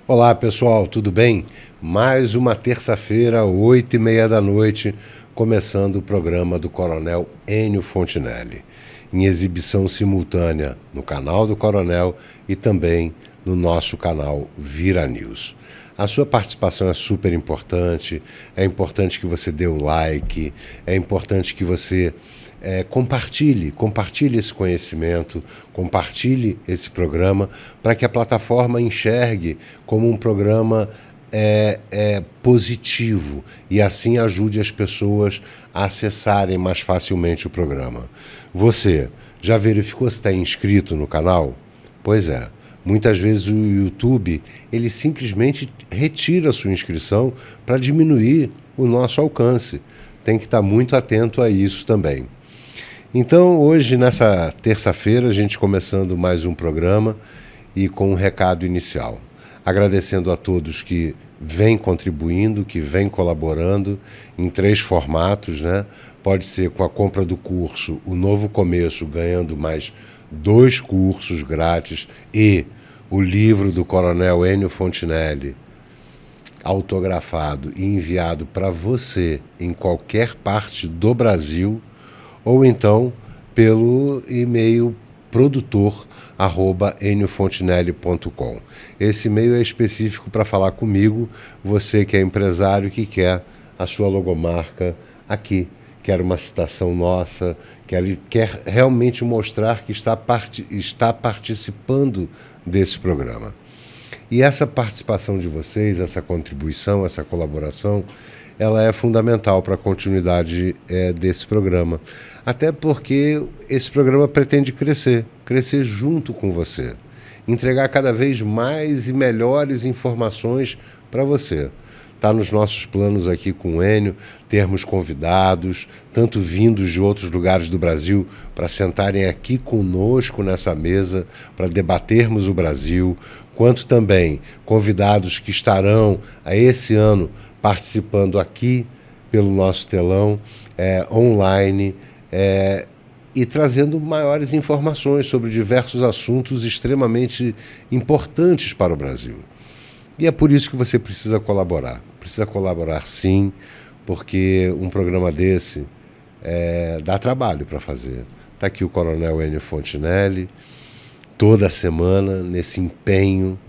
Olá pessoal, tudo bem? Mais uma terça-feira, 8h30 da noite, começando o programa do Coronel Ennio Fontinelli, em exibição simultânea no canal do Coronel e também no nosso canal Vira News. A sua participação é super importante, é importante que você dê o like, é importante que você compartilhe esse conhecimento, compartilhe esse programa para que a plataforma enxergue como um programa positivo e assim ajude as pessoas a acessarem mais facilmente o programa. Você já verificou se está inscrito no canal? Pois é. Muitas vezes o YouTube ele simplesmente retira a sua inscrição para diminuir o nosso alcance. Tem que estar muito atento a isso também. Então, hoje, nessa terça-feira, a gente começando mais um programa e com um recado inicial. Agradecendo a todos que vêm contribuindo, que vêm colaborando em 3 formatos, né? Pode ser com a compra do curso O Novo Começo, ganhando mais 2 cursos grátis e o livro do Coronel Ennio Fontinelli, autografado e enviado para você em qualquer parte do Brasil, ou então pelo e-mail produtor@enniofontinelli.com. Esse e-mail é específico para falar comigo, você que é empresário que quer a sua logomarca aqui, quer uma citação nossa, quer realmente mostrar que está participando desse programa. E essa participação de vocês, essa contribuição, essa colaboração, ela é fundamental para a continuidade desse programa. Até porque esse programa pretende crescer junto com você. Entregar cada vez mais e melhores informações para você. Está nos nossos planos aqui com o Ennio, termos convidados, tanto vindos de outros lugares do Brasil, para sentarem aqui conosco nessa mesa, para debatermos o Brasil, quanto também convidados que estarão esse ano participando aqui pelo nosso telão, online, e trazendo maiores informações sobre diversos assuntos extremamente importantes para o Brasil. E é por isso que você precisa colaborar. Precisa colaborar sim, porque um programa desse dá trabalho para fazer. Está aqui o Coronel Ennio Fontinelli, toda semana, nesse empenho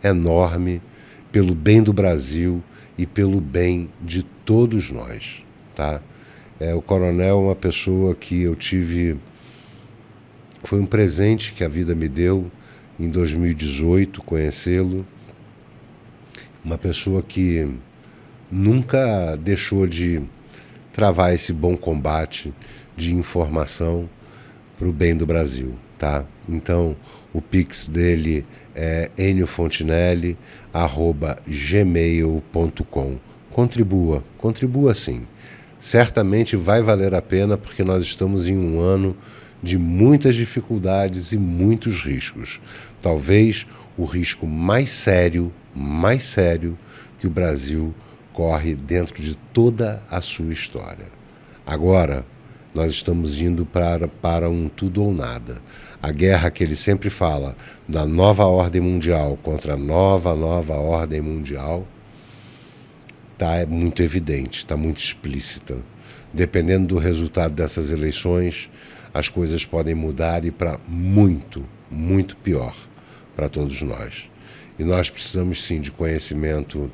enorme pelo bem do Brasil e pelo bem de todos nós. Tá? O Coronel é uma pessoa que eu tive... Foi um presente que a vida me deu em 2018, conhecê-lo. Uma pessoa que nunca deixou de travar esse bom combate de informação para o bem do Brasil, tá? Então, o Pix dele é enniofontinelli@gmail.com. Contribua sim. Certamente vai valer a pena, porque nós estamos em um ano de muitas dificuldades e muitos riscos. Talvez o risco mais sério que o Brasil corre dentro de toda a sua história. Agora, nós estamos indo para um tudo ou nada. A guerra que ele sempre fala, da nova ordem mundial contra a nova ordem mundial, está muito evidente, está muito explícita. Dependendo do resultado dessas eleições, as coisas podem mudar e para muito pior para todos nós. E nós precisamos sim de conhecimento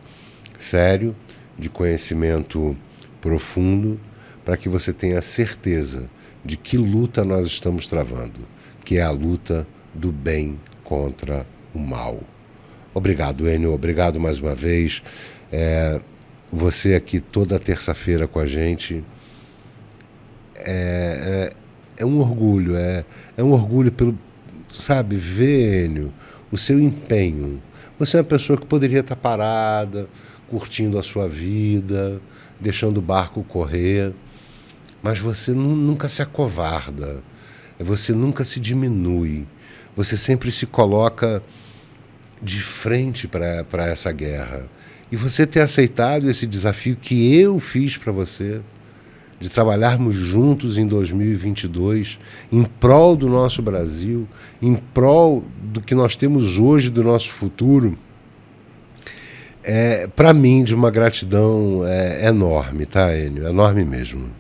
sério, de conhecimento profundo, para que você tenha certeza de que luta nós estamos travando, que é a luta do bem contra o mal. Obrigado, Ennio, obrigado mais uma vez. Você aqui toda terça-feira com a gente é um orgulho, é um orgulho pelo, sabe, ver, Ennio, o seu empenho. Você é uma pessoa que poderia estar parada, curtindo a sua vida, deixando o barco correr, mas você nunca se acovarda, você nunca se diminui, você sempre se coloca de frente para essa guerra. E você ter aceitado esse desafio que eu fiz para você, de trabalharmos juntos em 2022 em prol do nosso Brasil, em prol do que nós temos hoje, do nosso futuro, para mim, de uma gratidão enorme, tá, Enio? Enorme mesmo.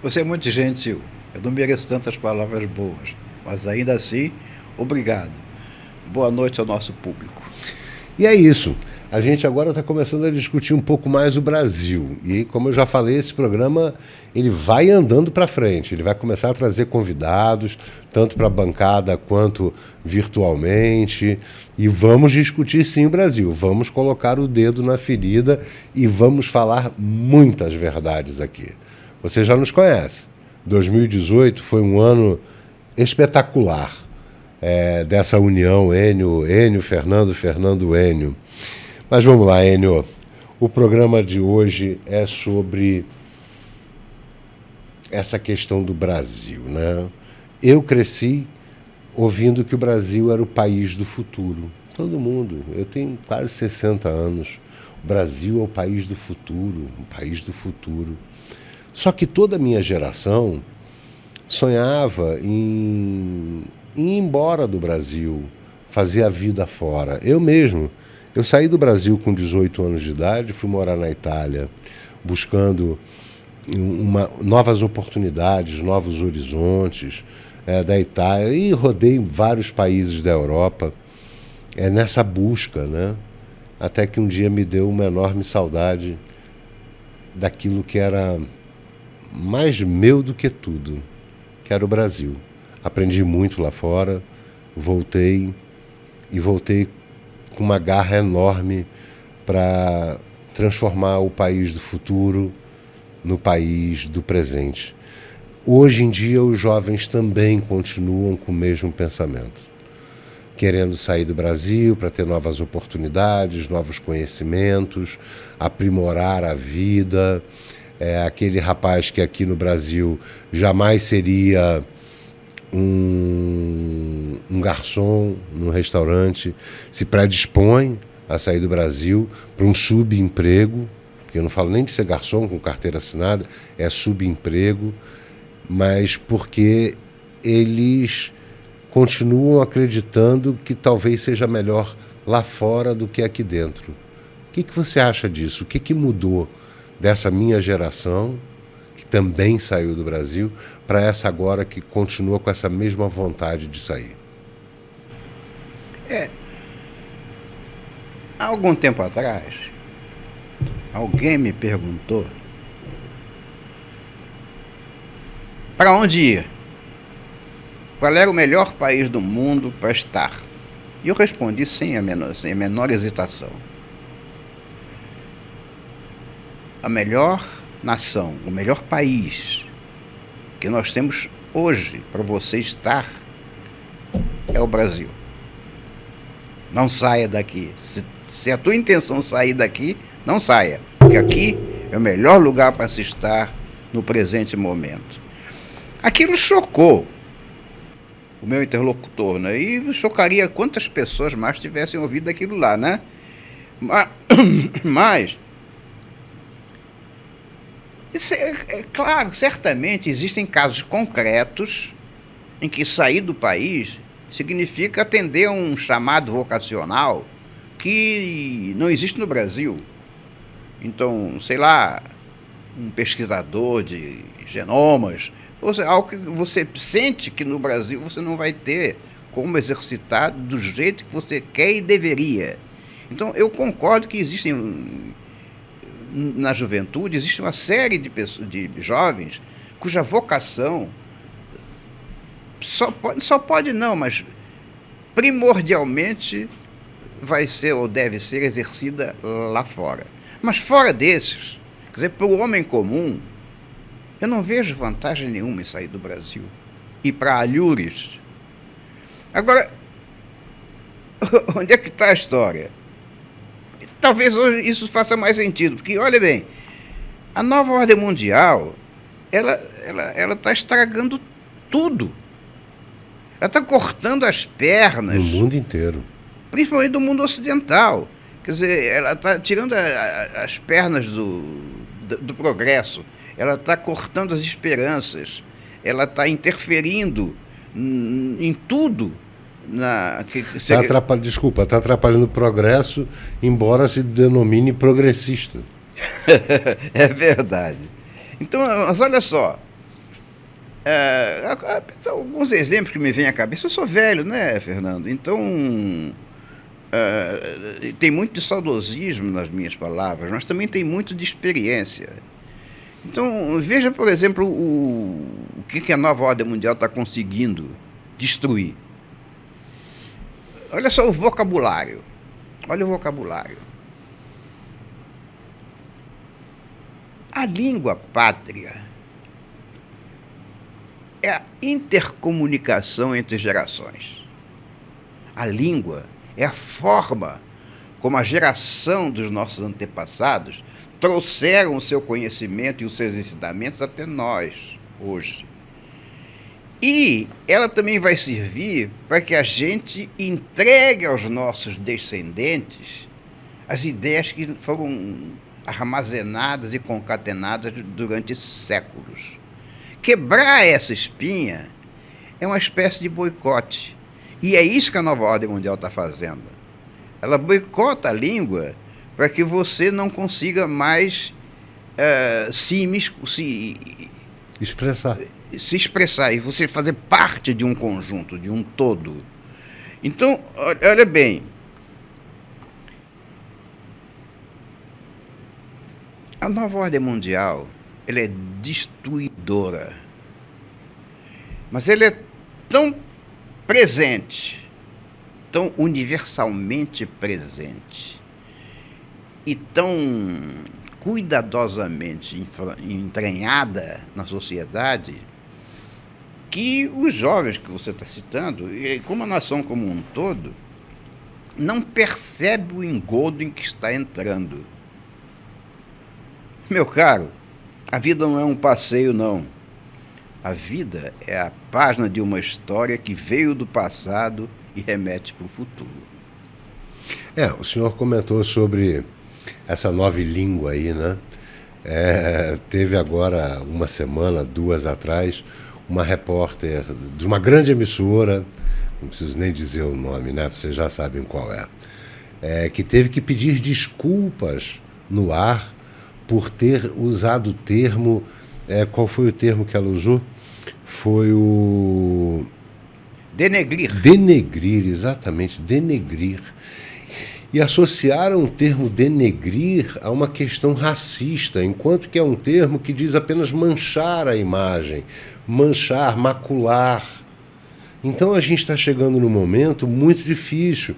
Você é muito gentil. Eu não mereço tantas palavras boas, mas ainda assim, obrigado. Boa noite ao nosso público. E é isso. A gente agora está começando a discutir um pouco mais o Brasil. E, como eu já falei, esse programa ele vai andando para frente. Ele vai começar a trazer convidados, tanto para a bancada quanto virtualmente. E vamos discutir, sim, o Brasil. Vamos colocar o dedo na ferida e vamos falar muitas verdades aqui. Você já nos conhece. 2018 foi um ano espetacular dessa união Enio, Fernando, Enio. Mas vamos lá, Enio. O programa de hoje é sobre essa questão do Brasil, né? Eu cresci ouvindo que o Brasil era o país do futuro. Todo mundo. Eu tenho quase 60 anos. O Brasil é o país do futuro, o país do futuro. Só que toda a minha geração sonhava em ir embora do Brasil, fazer a vida fora. Eu mesmo. Eu saí do Brasil com 18 anos de idade, fui morar na Itália, buscando novas oportunidades, novos horizontes da Itália, e rodei vários países da Europa nessa busca, né? Até que um dia me deu uma enorme saudade daquilo que era mais meu do que tudo, que era o Brasil. Aprendi muito lá fora, voltei com uma garra enorme para transformar o país do futuro no país do presente. Hoje em dia, os jovens também continuam com o mesmo pensamento, querendo sair do Brasil para ter novas oportunidades, novos conhecimentos, aprimorar a vida. Aquele rapaz que aqui no Brasil jamais seria um garçom num restaurante, se predispõe a sair do Brasil para um subemprego, porque eu não falo nem de ser garçom com carteira assinada, é subemprego, mas porque eles continuam acreditando que talvez seja melhor lá fora do que aqui dentro. O que você acha disso? O que mudou dessa minha geração, que também saiu do Brasil, para essa agora que continua com essa mesma vontade de sair? Há algum tempo atrás, alguém me perguntou para onde ir, qual era o melhor país do mundo para estar. E eu respondi sem a menor hesitação. A melhor nação, o melhor país que nós temos hoje para você estar é o Brasil. Não saia daqui. Se a tua intenção sair daqui, não saia, porque aqui é o melhor lugar para se estar no presente momento. Aquilo chocou o meu interlocutor, né? E chocaria quantas pessoas mais tivessem ouvido aquilo lá, né? Mas claro, certamente existem casos concretos em que sair do país significa atender a um chamado vocacional que não existe no Brasil. Então, sei lá, um pesquisador de genomas, ou seja, algo que você sente que no Brasil você não vai ter como exercitar do jeito que você quer e deveria. Então, eu concordo que existem, na juventude, existe uma série de pessoas, de jovens cuja vocação só pode não, mas primordialmente vai ser ou deve ser exercida lá fora. Mas fora desses, quer dizer, para o homem comum, eu não vejo vantagem nenhuma em sair do Brasil. Ir para alhures. Agora, onde é que está a história? Talvez hoje isso faça mais sentido, porque, olha bem, a nova ordem mundial, ela está estragando tudo. Ela está cortando as pernas. No mundo inteiro. Principalmente do mundo ocidental. Quer dizer, ela está tirando as pernas do progresso. ela está cortando as esperanças, ela está interferindo em tudo. Desculpa, está atrapalhando o progresso, embora se denomine progressista. É verdade. Então, mas olha só, alguns exemplos que me vêm à cabeça. Eu sou velho, né, Fernando? Então, tem muito de saudosismo nas minhas palavras, mas também tem muito de experiência. Então, veja, por exemplo, o que a nova ordem mundial está conseguindo destruir. Olha só o vocabulário. Olha o vocabulário. A língua pátria é a intercomunicação entre gerações. A língua é a forma como a geração dos nossos antepassados trouxeram o seu conhecimento e os seus ensinamentos até nós, hoje. E ela também vai servir para que a gente entregue aos nossos descendentes as ideias que foram armazenadas e concatenadas durante séculos. Quebrar essa espinha é uma espécie de boicote. E é isso que a nova ordem mundial está fazendo. Ela boicota a língua para que você não consiga mais se expressar e você fazer parte de um conjunto, de um todo. Então, olha bem, a nova ordem mundial, ela é destruidora, mas ela é tão presente, tão universalmente presente e tão cuidadosamente entranhada na sociedade, que os jovens que você está citando, e como a nação como um todo, não percebe o engodo em que está entrando. Meu caro, a vida não é um passeio, não. A vida é a página de uma história que veio do passado e remete para o futuro. O senhor comentou sobre essa nova língua aí, né? Teve agora uma semana, 2 atrás, uma repórter de uma grande emissora, não preciso nem dizer o nome, né? Vocês já sabem qual que teve que pedir desculpas no ar por ter usado o termo... qual foi o termo que ela usou? Foi o... Denegrir. Denegrir, exatamente, denegrir. E associaram o termo denegrir a uma questão racista, enquanto que é um termo que diz apenas manchar a imagem, manchar, macular. Então a gente está chegando num momento muito difícil.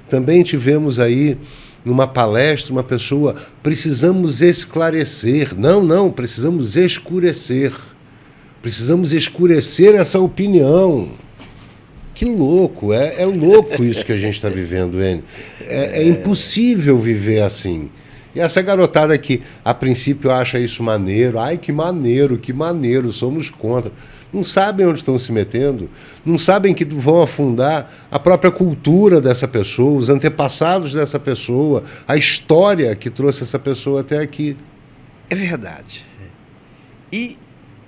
Também tivemos aí, numa palestra, uma pessoa, precisamos esclarecer. Não, precisamos escurecer. Precisamos escurecer essa opinião. Que louco, é louco isso que a gente está vivendo, Enio. É impossível viver assim. E essa garotada que, a princípio, acha isso maneiro, ai, que maneiro, somos contra. Não sabem onde estão se metendo, não sabem que vão afundar a própria cultura dessa pessoa, os antepassados dessa pessoa, a história que trouxe essa pessoa até aqui. É verdade. E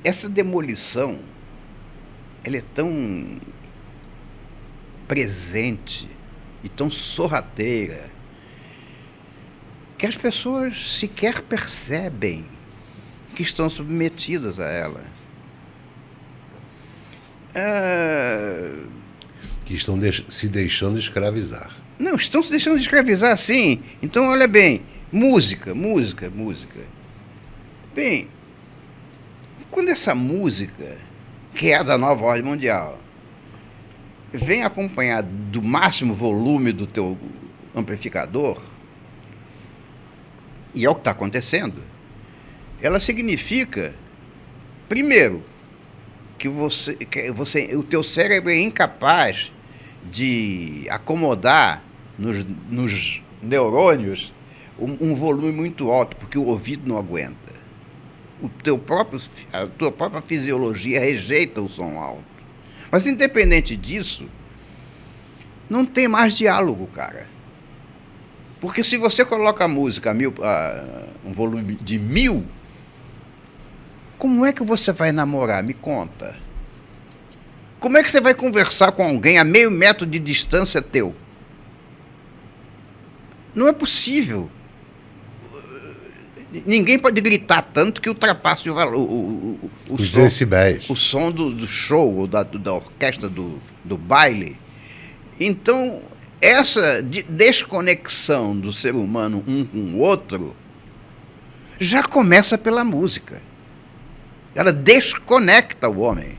essa demolição, ela é tão presente e tão sorrateira que as pessoas sequer percebem que estão submetidas a ela. Que estão se deixando escravizar. Não, estão se deixando escravizar, sim. Então, olha bem, música. Bem, quando essa música, que é a da nova ordem mundial, vem acompanhado do máximo volume do teu amplificador, e é o que está acontecendo, ela significa, primeiro, que o teu cérebro é incapaz de acomodar nos neurônios um volume muito alto, porque o ouvido não aguenta. A tua própria fisiologia rejeita o som alto. Mas, independente disso, não tem mais diálogo, cara. Porque se você coloca a música um volume de 1000, Como é que você vai namorar? Me conta. Como é que você vai conversar com alguém a meio metro de distância teu? Não é possível. Ninguém pode gritar tanto que ultrapasse o valor, os decibéis. O som do show, ou da orquestra do baile. Então, essa desconexão do ser humano um com o outro já começa pela música. Ela desconecta o homem.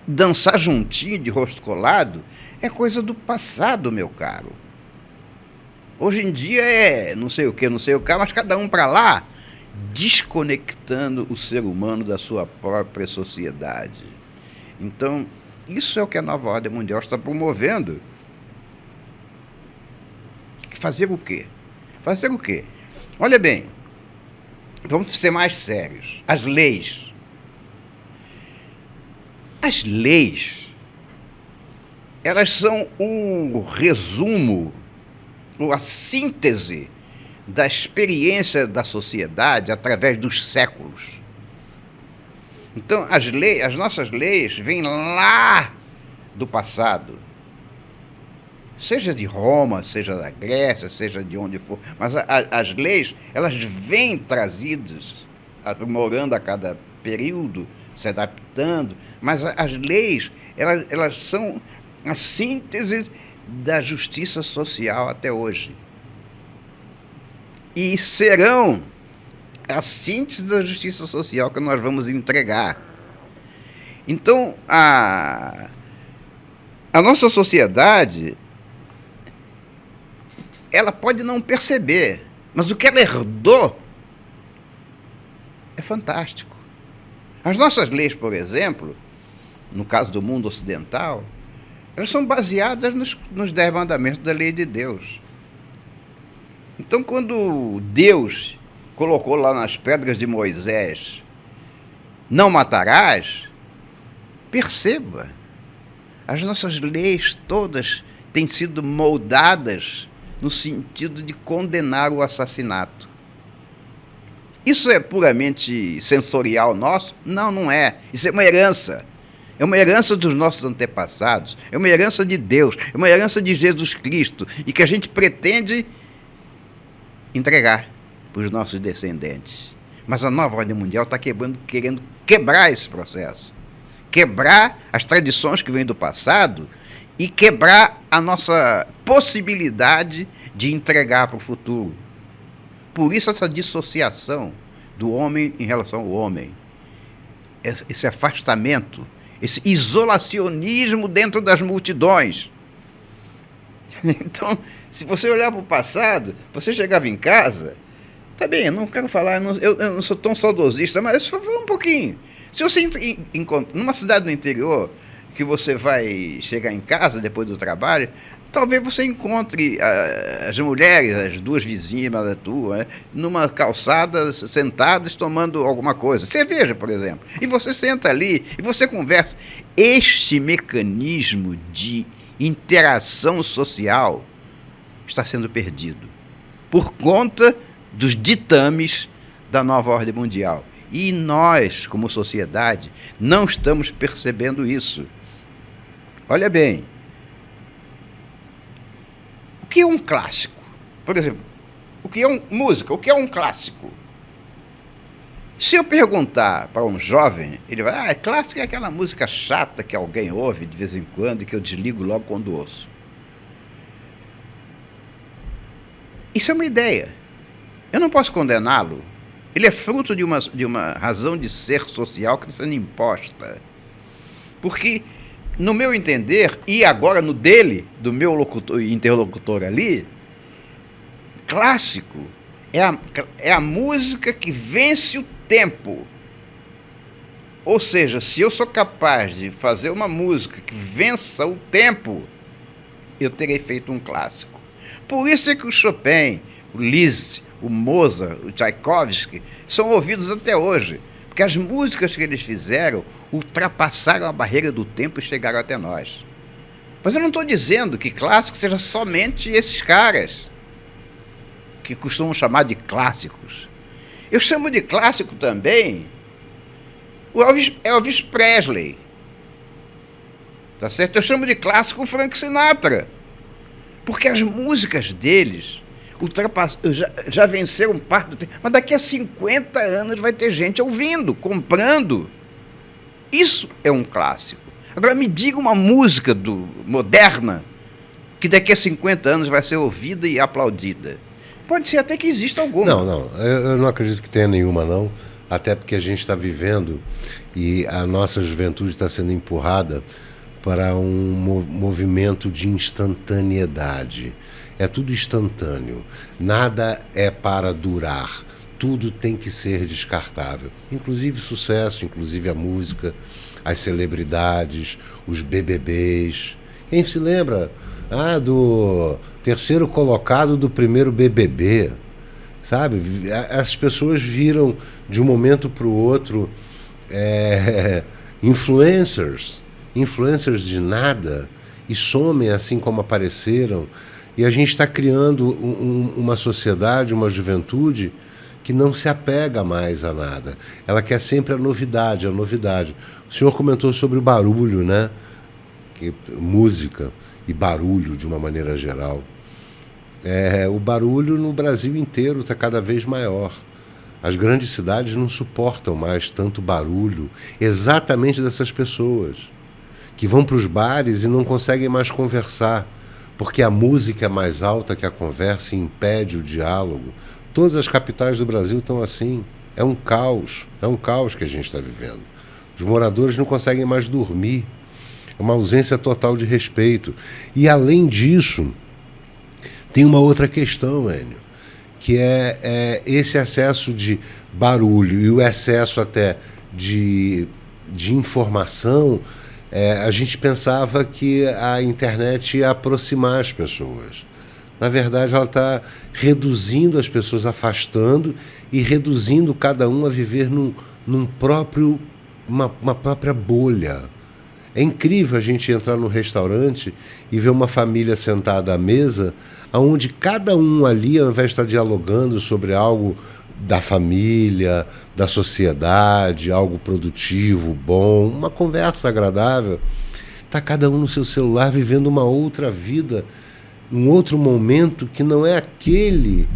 Dançar juntinho, de rosto colado, é coisa do passado, meu caro. Hoje em dia é não sei o que, mas cada um para lá, desconectando o ser humano da sua própria sociedade. Então, isso é o que a nova ordem mundial está promovendo. Fazer o quê? Fazer o quê? Olha bem, vamos ser mais sérios. As leis. As leis, elas são o resumo, a síntese da experiência da sociedade através dos séculos. Então, as nossas leis vêm lá do passado. Seja de Roma, seja da Grécia, seja de onde for. Mas as leis, elas vêm trazidas, aprimorando a cada período, se adaptando. Mas as leis, elas são a síntese da justiça social até hoje. E serão a síntese da justiça social que nós vamos entregar. Então, a nossa sociedade, ela pode não perceber, mas o que ela herdou é fantástico. As nossas leis, por exemplo, no caso do mundo ocidental, elas são baseadas nos 10 mandamentos da lei de Deus. Então, quando Deus colocou lá nas pedras de Moisés, não matarás, perceba, as nossas leis todas têm sido moldadas no sentido de condenar o assassinato. Isso é puramente sensorial nosso? Não, não é. Isso é uma herança. É uma herança dos nossos antepassados, é uma herança de Deus, é uma herança de Jesus Cristo, e que a gente pretende entregar para os nossos descendentes. Mas a nova ordem mundial está querendo quebrar esse processo, quebrar as tradições que vêm do passado e quebrar a nossa possibilidade de entregar para o futuro. Por isso essa dissociação do homem em relação ao homem, esse afastamento, esse isolacionismo dentro das multidões. Então, se você olhar para o passado, você chegava em casa, tá bem, eu não quero falar, eu não sou tão saudosista, mas só falar um pouquinho. Se você encontra numa cidade do interior, que você vai chegar em casa depois do trabalho, talvez você encontre as mulheres, as duas vizinhas da tua, né, numa calçada, sentadas, tomando alguma coisa. Cerveja, por exemplo. E você senta ali e você conversa. Este mecanismo de interação social está sendo perdido por conta dos ditames da nova ordem mundial. E nós, como sociedade, não estamos percebendo isso. Olha bem, o que é um clássico? Por exemplo, o que é música? O que é um clássico? Se eu perguntar para um jovem, ele vai, clássico é aquela música chata que alguém ouve de vez em quando e que eu desligo logo quando ouço. Isso é uma ideia. Eu não posso condená-lo. Ele é fruto de uma razão de ser social que está sendo imposta. Porque, no meu entender, e agora no dele, do meu interlocutor ali, clássico é a música que vence o tempo. Ou seja, se eu sou capaz de fazer uma música que vença o tempo, eu terei feito um clássico. Por isso é que o Chopin, o Liszt, o Mozart, o Tchaikovsky são ouvidos até hoje, porque as músicas que eles fizeram ultrapassaram a barreira do tempo e chegaram até nós. Mas eu não estou dizendo que clássico seja somente esses caras que costumam chamar de clássicos. Eu chamo de clássico também o Elvis Presley. Tá certo? Eu chamo de clássico o Frank Sinatra. Porque as músicas deles já venceram parte do tempo. Mas daqui a 50 anos vai ter gente ouvindo, comprando. Isso é um clássico. Agora me diga uma música moderna que daqui a 50 anos vai ser ouvida e aplaudida. Pode ser até que exista alguma. Não, eu não acredito que tenha nenhuma, não. Até porque a gente está vivendo e a nossa juventude está sendo empurrada para um movimento de instantaneidade. É tudo instantâneo. Nada é para durar. Tudo tem que ser descartável. Inclusive sucesso, inclusive a música, as celebridades, os BBBs. Quem se lembra do terceiro colocado do primeiro BBB? Sabe? As pessoas viram de um momento para o outro influencers de nada e somem assim como apareceram. E a gente está criando uma sociedade, uma juventude que não se apega mais a nada. Ela quer sempre a novidade. O senhor comentou sobre o barulho, né? Música e barulho de uma maneira geral. O barulho no Brasil inteiro está cada vez maior. As grandes cidades não suportam mais tanto barulho, exatamente dessas pessoas que vão para os bares e não conseguem mais conversar, porque a música é mais alta que a conversa e impede o diálogo. Todas as capitais do Brasil estão assim. É um caos que a gente está vivendo. Os moradores não conseguem mais dormir. É uma ausência total de respeito. E, além disso, tem uma outra questão, Enio, que é esse excesso de barulho e o excesso até de informação. A gente pensava que a internet ia aproximar as pessoas. Na verdade, ela está reduzindo as pessoas, afastando e reduzindo cada um a viver uma própria bolha. É incrível a gente entrar num restaurante e ver uma família sentada à mesa, onde cada um ali, ao invés de estar dialogando sobre algo da família, da sociedade, algo produtivo, bom, uma conversa agradável, está cada um no seu celular vivendo uma outra vida, um outro momento que não é aquele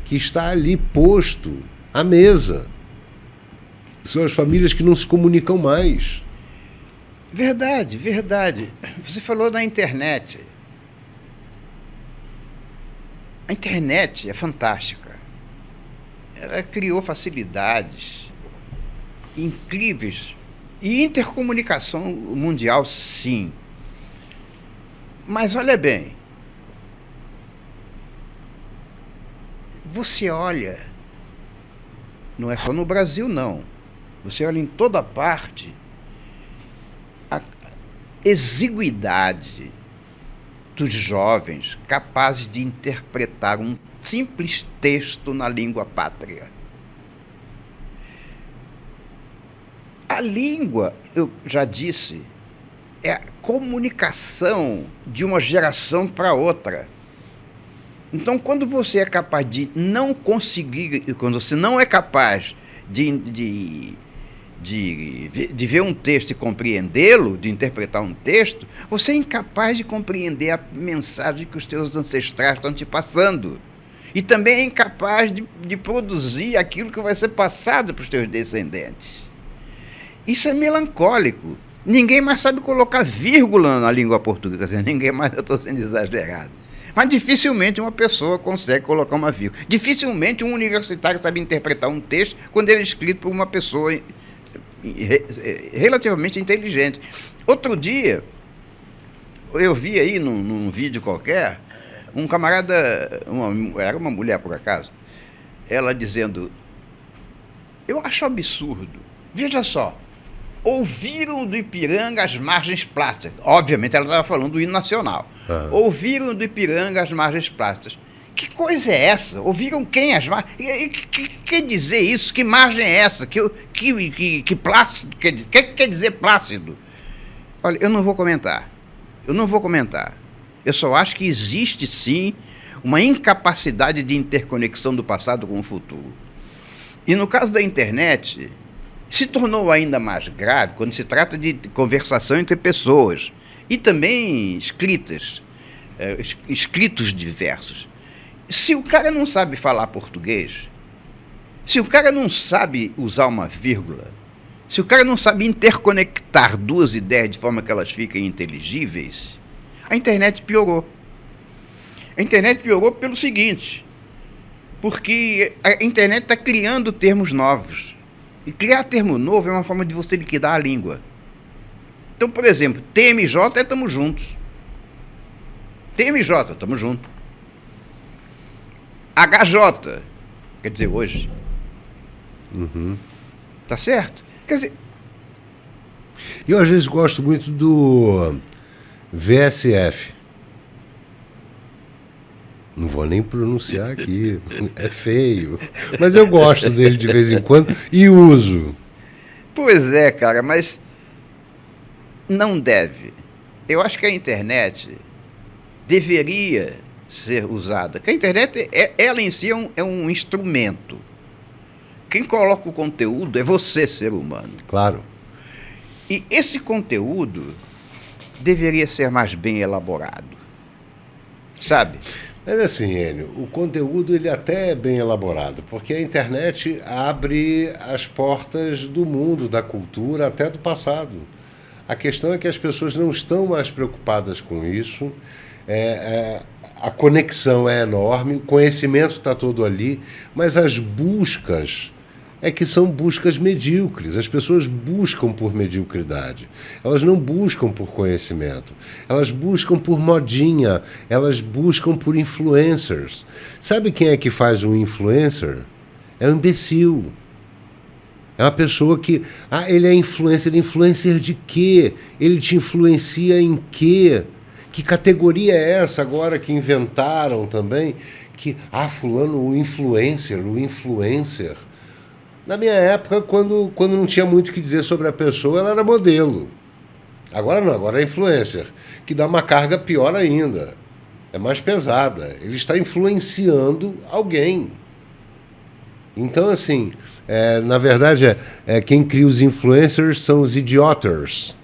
que está ali posto à mesa. São as famílias que não se comunicam mais. Verdade. Você falou da internet. A internet é fantástica. Ela criou facilidades incríveis. E intercomunicação mundial, sim. Mas olha bem, você olha, não é só no Brasil, não. Você olha em toda parte, a exiguidade dos jovens capazes de interpretar um simples texto na língua pátria. A língua, eu já disse, é a comunicação de uma geração para outra. Então, quando você é capaz de não conseguir, quando você não é capaz de ver um texto e compreendê-lo, de interpretar um texto, você é incapaz de compreender a mensagem que os teus ancestrais estão te passando. E também é incapaz de produzir aquilo que vai ser passado para os teus descendentes. Isso é melancólico. Ninguém mais sabe colocar vírgula na língua portuguesa. Quer dizer, ninguém mais, eu estou sendo exagerado. Mas dificilmente uma pessoa consegue colocar uma vírgula. Dificilmente um universitário sabe interpretar um texto quando ele é escrito por uma pessoa relativamente inteligente. Outro dia, eu vi aí num vídeo qualquer, um camarada, era uma mulher por acaso, ela dizendo, eu acho absurdo, veja só, ouviram do Ipiranga as margens plásticas. Obviamente ela estava falando do hino nacional. Ouviram do Ipiranga as margens plásticas. Que coisa é essa? Ouviram quem as margens? Que quer dizer isso? Que margem é essa? Que plácido? Que quer dizer plácido? Olha, eu não vou comentar. Eu só acho que existe, sim, uma incapacidade de interconexão do passado com o futuro. E no caso da internet, se tornou ainda mais grave quando se trata de conversação entre pessoas e também escritos diversos. Se o cara não sabe falar português, se o cara não sabe usar uma vírgula, se o cara não sabe interconectar duas ideias de forma que elas fiquem inteligíveis, a internet piorou. A internet piorou pelo seguinte, porque a internet está criando termos novos. E criar termo novo é uma forma de você liquidar a língua. Então, por exemplo, TMJ é tamo juntos. TMJ, tamo junto. HJ, quer dizer, hoje. Uhum. Tá certo? Quer dizer... Eu, às vezes, gosto muito do VSF. Não vou nem pronunciar aqui, é feio. Mas eu gosto dele de vez em quando e uso. Pois é, cara, mas não deve. Eu acho que a internet deveria ser usada. Que a internet, ela em si é um instrumento. Quem coloca o conteúdo é você, ser humano. Claro. E esse conteúdo deveria ser mais bem elaborado. Sabe? Mas assim, Enio, o conteúdo ele até é bem elaborado, porque a internet abre as portas do mundo, da cultura, até do passado. A questão é que as pessoas não estão mais preocupadas com isso, a conexão é enorme, o conhecimento está todo ali, mas as buscas é que são buscas medíocres. As pessoas buscam por mediocridade. Elas não buscam por conhecimento. Elas buscam por modinha. Elas buscam por influencers. Sabe quem é que faz um influencer? É um imbecil. É uma pessoa que... Ah, ele é influencer. Ele é influencer de quê? Ele te influencia em quê? Que categoria é essa agora que inventaram também? Que, fulano, o influencer. Na minha época, quando não tinha muito o que dizer sobre a pessoa, ela era modelo. Agora não, agora é influencer, que dá uma carga pior ainda. É mais pesada. Ele está influenciando alguém. Então, assim, na verdade, quem cria os influencers são os idioters.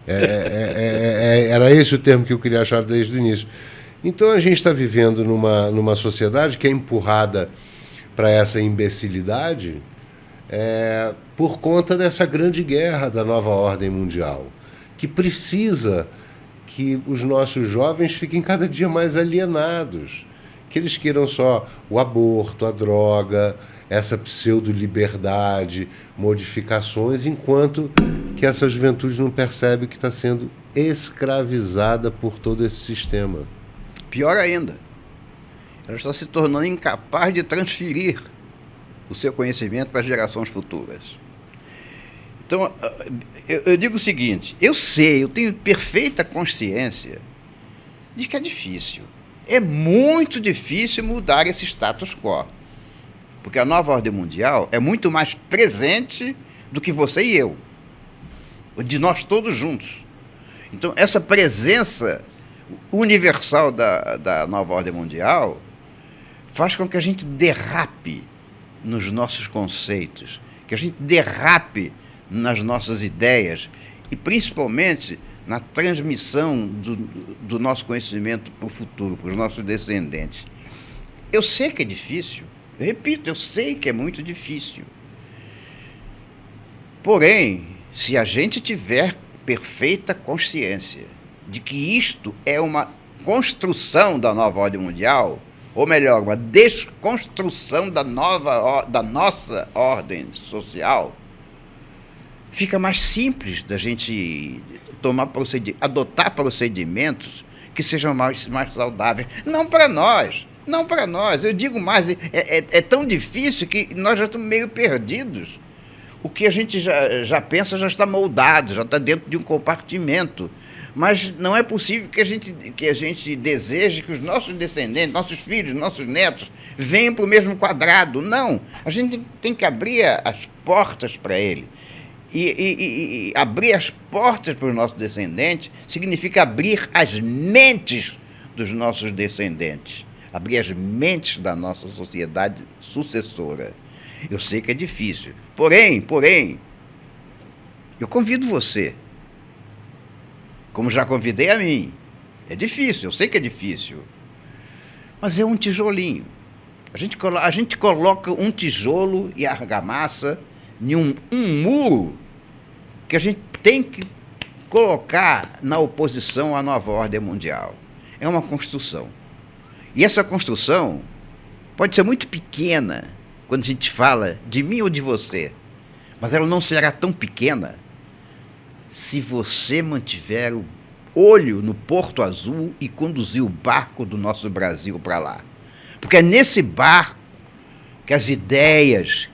Era esse o termo que eu queria achar desde o início. Então, a gente está vivendo numa sociedade que é empurrada para essa imbecilidade... por conta dessa grande guerra da nova ordem mundial, que precisa que os nossos jovens fiquem cada dia mais alienados, que eles queiram só o aborto, a droga, essa pseudo-liberdade, modificações, enquanto que essa juventude não percebe que está sendo escravizada por todo esse sistema. Pior ainda, ela está se tornando incapaz de transferir o seu conhecimento para as gerações futuras. Então, eu digo o seguinte, eu tenho perfeita consciência de que é difícil. É muito difícil mudar esse status quo. Porque a nova ordem mundial é muito mais presente do que você e eu. De nós todos juntos. Então, essa presença universal da nova ordem mundial faz com que a gente derrape nos nossos conceitos, que a gente derrape nas nossas ideias e principalmente na transmissão do nosso conhecimento para o futuro, para os nossos descendentes. Eu sei que é difícil, eu repito, eu sei que é muito difícil. Porém, se a gente tiver perfeita consciência de que isto é uma construção da nova ordem mundial, ou melhor, uma desconstrução da nossa ordem social, fica mais simples da gente adotar procedimentos que sejam mais saudáveis. Não para nós. Eu digo mais, é tão difícil que nós já estamos meio perdidos. O que a gente já pensa já está moldado, já está dentro de um compartimento. Mas não é possível que a gente deseje que os nossos descendentes, nossos filhos, nossos netos, venham para o mesmo quadrado. Não, a gente tem que abrir as portas para ele. E abrir as portas para os nossos descendentes significa abrir as mentes dos nossos descendentes, abrir as mentes da nossa sociedade sucessora. Eu sei que é difícil. Porém, eu convido você, como já convidei a mim. É difícil, eu sei que é difícil. Mas é um tijolinho. A gente coloca um tijolo e argamassa em um muro que a gente tem que colocar na oposição à nova ordem mundial. É uma construção. E essa construção pode ser muito pequena quando a gente fala de mim ou de você, mas ela não será tão pequena se você mantiver o olho no Porto Azul e conduzir o barco do nosso Brasil para lá. Porque é nesse barco que as ideias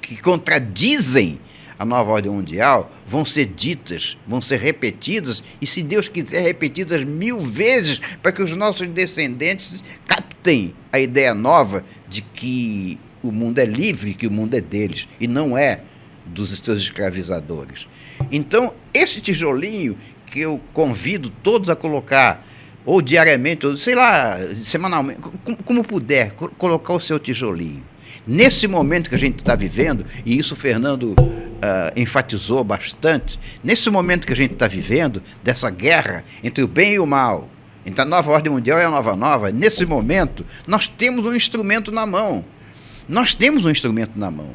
que contradizem a nova ordem mundial vão ser ditas, vão ser repetidas, e se Deus quiser, repetidas 1000 vezes, para que os nossos descendentes captem a ideia nova de que o mundo é livre, que o mundo é deles, e não é dos seus escravizadores. Então, esse tijolinho que eu convido todos a colocar, ou diariamente, ou sei lá, semanalmente, como puder, colocar o seu tijolinho. Nesse momento que a gente está vivendo, e isso o Fernando enfatizou bastante, nesse momento que a gente está vivendo, dessa guerra entre o bem e o mal, entre a nova ordem mundial e a nova, nesse momento, nós temos um instrumento na mão. Nós temos um instrumento na mão.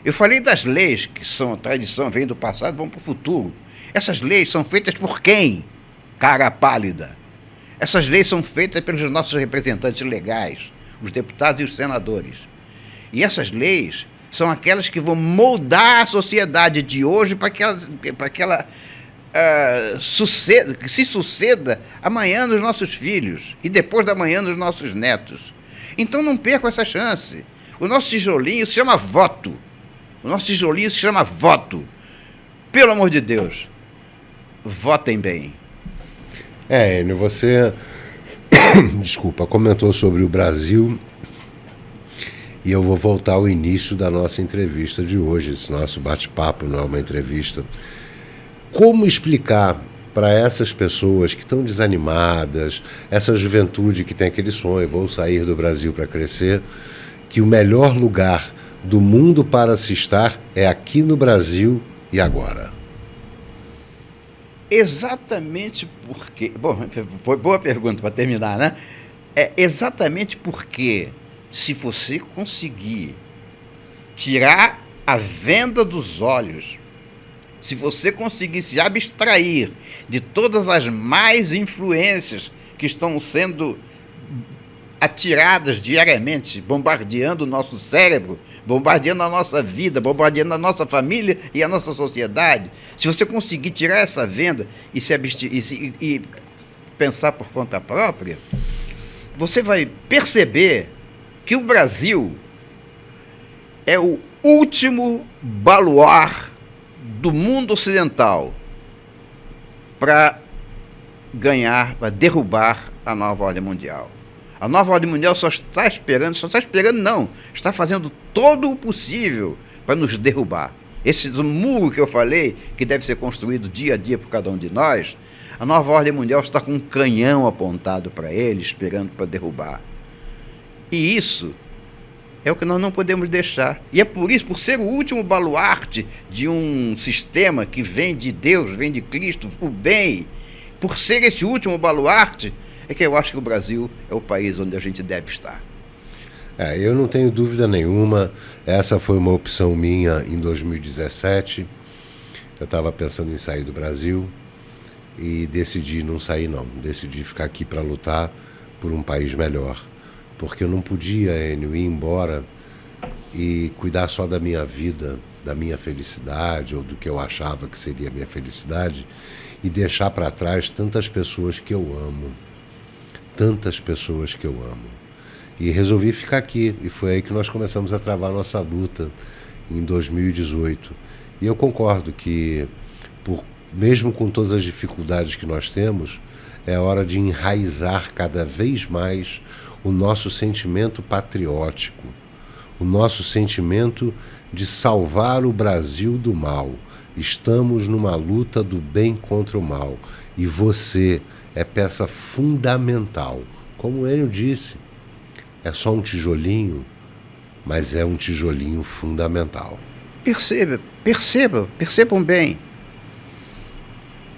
Eu falei das leis, que são a tradição, vêm do passado, vão para o futuro. Essas leis são feitas por quem? Cara pálida. Essas leis são feitas pelos nossos representantes legais, os deputados e os senadores. E essas leis são aquelas que vão moldar a sociedade de hoje para que ela se suceda amanhã nos nossos filhos e depois da manhã nos nossos netos. Então não percam essa chance. O nosso tijolinho se chama voto. O nosso tijolinho se chama voto. Pelo amor de Deus, votem bem. Enio, você desculpa, comentou sobre o Brasil, e eu vou voltar ao início da nossa entrevista de hoje. Esse nosso bate-papo não é uma entrevista. Como explicar para essas pessoas que estão desanimadas, essa juventude que tem aquele sonho, vou sair do Brasil para crescer, que o melhor lugar do mundo para se estar é aqui no Brasil e agora? Exatamente porque... Bom, foi boa pergunta para terminar, né? É exatamente porque, se você conseguir tirar a venda dos olhos, se você conseguir se abstrair de todas as más influências que estão sendo atiradas diariamente, bombardeando o nosso cérebro, bombardeando a nossa vida, bombardeando a nossa família e a nossa sociedade, se você conseguir tirar essa venda e pensar por conta própria, você vai perceber que o Brasil é o último baluarte do mundo ocidental para derrubar a nova ordem mundial. A nova ordem mundial está fazendo todo o possível para nos derrubar. Esse muro que eu falei, que deve ser construído dia a dia por cada um de nós, a nova ordem mundial está com um canhão apontado para ele, esperando para derrubar. E isso é o que nós não podemos deixar. E é por isso, por ser o último baluarte de um sistema que vem de Deus, vem de Cristo, o bem, por ser esse último baluarte, é que eu acho que o Brasil é o país onde a gente deve estar. Eu não tenho dúvida nenhuma. Essa foi uma opção minha em 2017. Eu estava pensando em sair do Brasil e decidi não sair, não. Decidi ficar aqui para lutar por um país melhor. Porque eu não podia, Enio, ir embora e cuidar só da minha vida, da minha felicidade, ou do que eu achava que seria a minha felicidade, e deixar para trás tantas pessoas que eu amo. Tantas pessoas que eu amo. E resolvi ficar aqui, e foi aí que nós começamos a travar nossa luta em 2018. E eu concordo que, mesmo com todas as dificuldades que nós temos, é hora de enraizar cada vez mais o nosso sentimento patriótico, o nosso sentimento de salvar o Brasil do mal. Estamos numa luta do bem contra o mal, e você é peça fundamental. Como o Enio disse, é só um tijolinho, mas é um tijolinho fundamental. Percebam bem.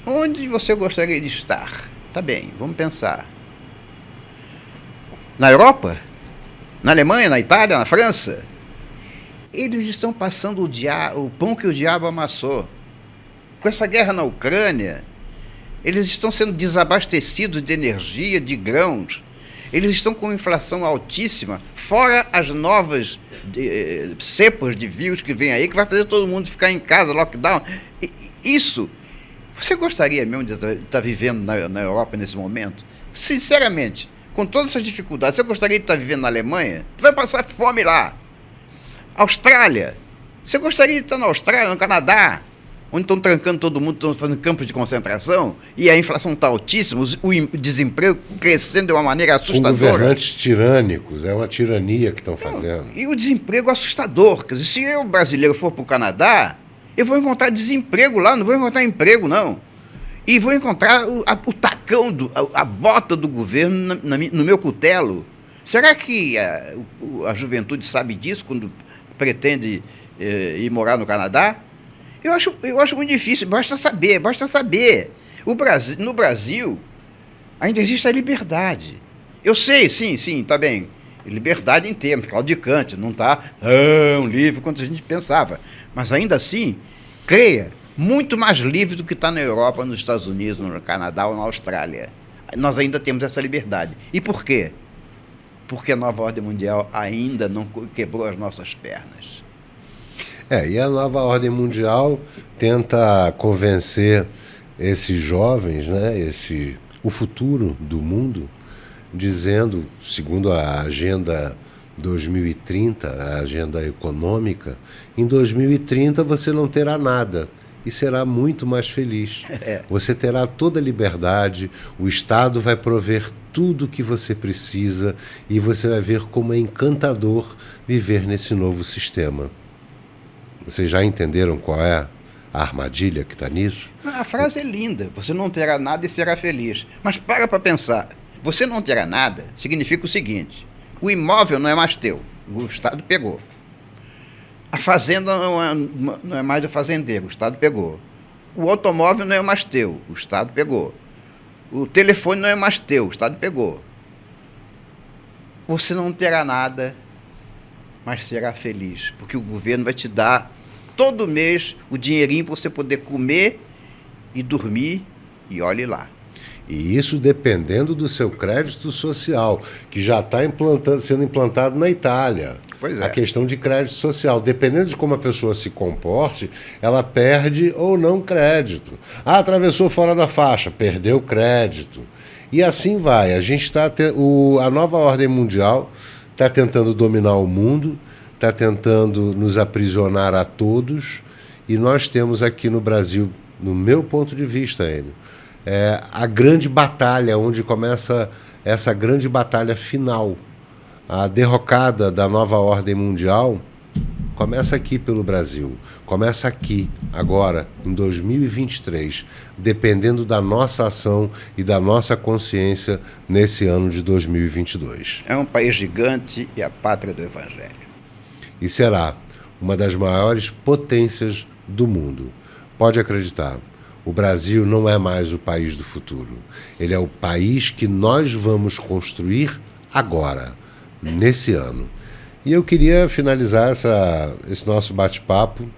Onde você gostaria de estar? Tá bem, vamos pensar. Na Europa? Na Alemanha, na Itália, na França? Eles estão passando o pão que o diabo amassou. Com essa guerra na Ucrânia, eles estão sendo desabastecidos de energia, de grãos. Eles estão com inflação altíssima, fora as novas cepas de vírus que vem aí, que vai fazer todo mundo ficar em casa, lockdown. Isso, você gostaria mesmo de estar vivendo na Europa nesse momento? Sinceramente, com todas essas dificuldades, você gostaria de estar vivendo na Alemanha? Tu vai passar fome lá. Austrália, você gostaria de estar na Austrália, no Canadá, onde estão trancando todo mundo, estão fazendo campos de concentração, e a inflação está altíssima, o desemprego crescendo de uma maneira assustadora. Com governantes tirânicos, é uma tirania que estão fazendo. E o desemprego é assustador. Quer dizer, se eu, brasileiro, for para o Canadá, eu vou encontrar desemprego lá, não vou encontrar emprego, não. E vou encontrar o tacão, a bota do governo no meu cutelo. Será que a juventude sabe disso quando pretende ir morar no Canadá? Eu acho muito difícil, basta saber. No Brasil, ainda existe a liberdade. Eu sei, sim, tá bem. Liberdade em termos, claudicante, não está tão livre quanto a gente pensava. Mas ainda assim, creia, muito mais livre do que está na Europa, nos Estados Unidos, no Canadá ou na Austrália. Nós ainda temos essa liberdade. E por quê? Porque a nova ordem mundial ainda não quebrou as nossas pernas. E a nova ordem mundial tenta convencer esses jovens, né, o futuro do mundo, dizendo, segundo a Agenda 2030, a agenda econômica, em 2030 você não terá nada e será muito mais feliz. Você terá toda a liberdade, o Estado vai prover tudo o que você precisa e você vai ver como é encantador viver nesse novo sistema. Vocês já entenderam qual é a armadilha que está nisso? A frase é linda, você não terá nada e será feliz. Mas para pensar, você não terá nada significa o seguinte: o imóvel não é mais teu, o Estado pegou. A fazenda não é mais do fazendeiro, o Estado pegou. O automóvel não é mais teu, o Estado pegou. O telefone não é mais teu, o Estado pegou. Você não terá nada, mas será feliz, porque o governo vai te dar todo mês o dinheirinho para você poder comer e dormir, e olhe lá. E isso dependendo do seu crédito social, que já está sendo implantado na Itália. Pois é. A questão de crédito social. Dependendo de como a pessoa se comporte, ela perde ou não crédito. Atravessou fora da faixa, perdeu crédito. E assim vai. A nova ordem mundial está tentando dominar o mundo, está tentando nos aprisionar a todos, e nós temos aqui no Brasil, no meu ponto de vista, Enio, a grande batalha, onde começa essa grande batalha final. A derrocada da nova ordem mundial começa aqui pelo Brasil, começa aqui, agora, em 2023, dependendo da nossa ação e da nossa consciência nesse ano de 2022. É um país gigante e a pátria do Evangelho. E será uma das maiores potências do mundo. Pode acreditar, o Brasil não é mais o país do futuro. Ele é o país que nós vamos construir agora, nesse ano. E eu queria finalizar esse nosso bate-papo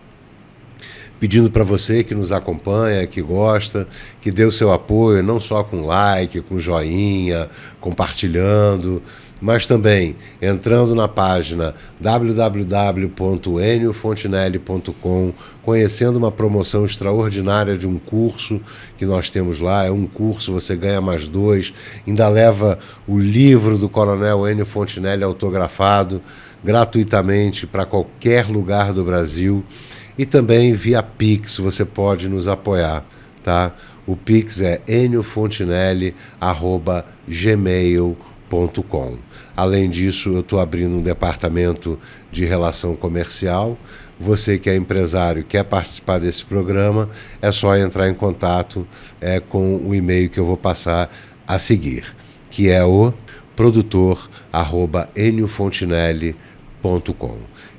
pedindo para você que nos acompanha, que gosta, que dê o seu apoio, não só com like, com joinha, compartilhando, mas também entrando na página www.eniofontinelli.com, conhecendo uma promoção extraordinária de um curso que nós temos lá. É um curso, você ganha mais 2, ainda leva o livro do Coronel Enio Fontinelli autografado gratuitamente para qualquer lugar do Brasil. E também via Pix você pode nos apoiar, tá? O Pix é eniofontinelli@gmail.com. Além disso, eu estou abrindo um departamento de relação comercial. Você que é empresário e quer participar desse programa, é só entrar em contato com o e-mail que eu vou passar a seguir, que é o produtor@eniofontinelli.com.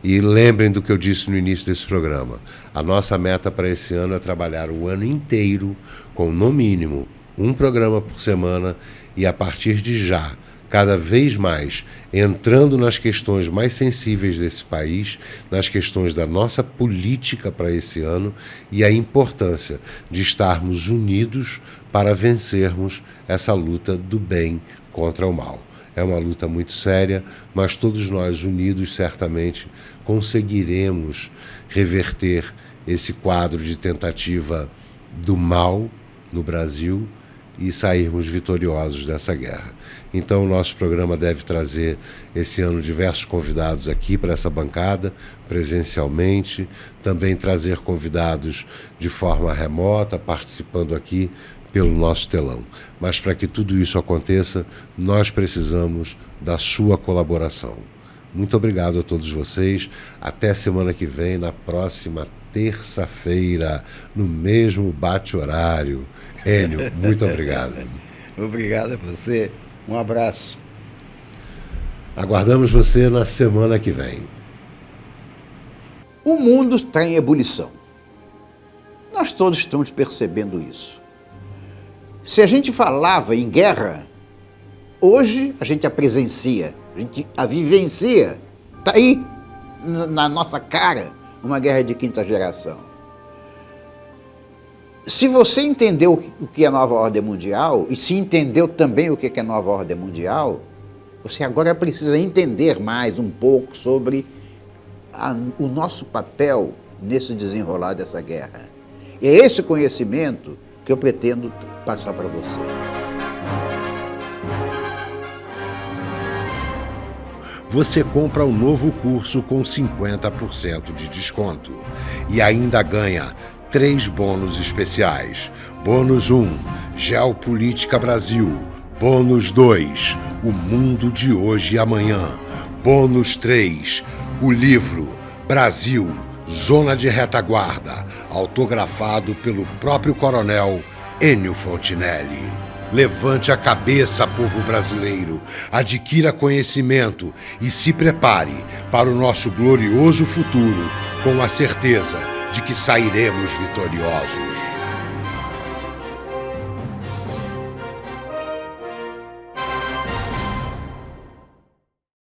E lembrem do que eu disse no início desse programa. A nossa meta para esse ano é trabalhar o ano inteiro com, no mínimo, um programa por semana e, a partir de já, cada vez mais entrando nas questões mais sensíveis desse país, nas questões da nossa política para esse ano e a importância de estarmos unidos para vencermos essa luta do bem contra o mal. É uma luta muito séria, mas todos nós unidos certamente conseguiremos reverter esse quadro de tentativa do mal no Brasil e sairmos vitoriosos dessa guerra. Então o nosso programa deve trazer esse ano diversos convidados aqui para essa bancada, presencialmente, também trazer convidados de forma remota, participando aqui pelo nosso telão. Mas para que tudo isso aconteça, nós precisamos da sua colaboração. Muito obrigado a todos vocês. Até semana que vem, na próxima terça-feira, no mesmo bate-horário. Enio, muito obrigado. Obrigado a você. Um abraço. Aguardamos você na semana que vem. O mundo está em ebulição. Nós todos estamos percebendo isso. Se a gente falava em guerra, hoje a gente a presencia, a gente a vivencia. Está aí, na nossa cara, uma guerra de quinta geração. Se você entendeu o que é nova ordem mundial, e se entendeu também o que é nova ordem mundial, você agora precisa entender mais um pouco sobre o nosso papel nesse desenrolar dessa guerra. E é esse conhecimento que eu pretendo passar para você. Você compra o novo curso com 50% de desconto e ainda ganha 3 bônus especiais. Bônus 1, Geopolítica Brasil. Bônus 2, O Mundo de Hoje e Amanhã. Bônus 3, o livro Brasil, Zona de Retaguarda, autografado pelo próprio coronel Enio Fontinelli. Levante a cabeça, povo brasileiro, adquira conhecimento e se prepare para o nosso glorioso futuro com a certeza de que sairemos vitoriosos.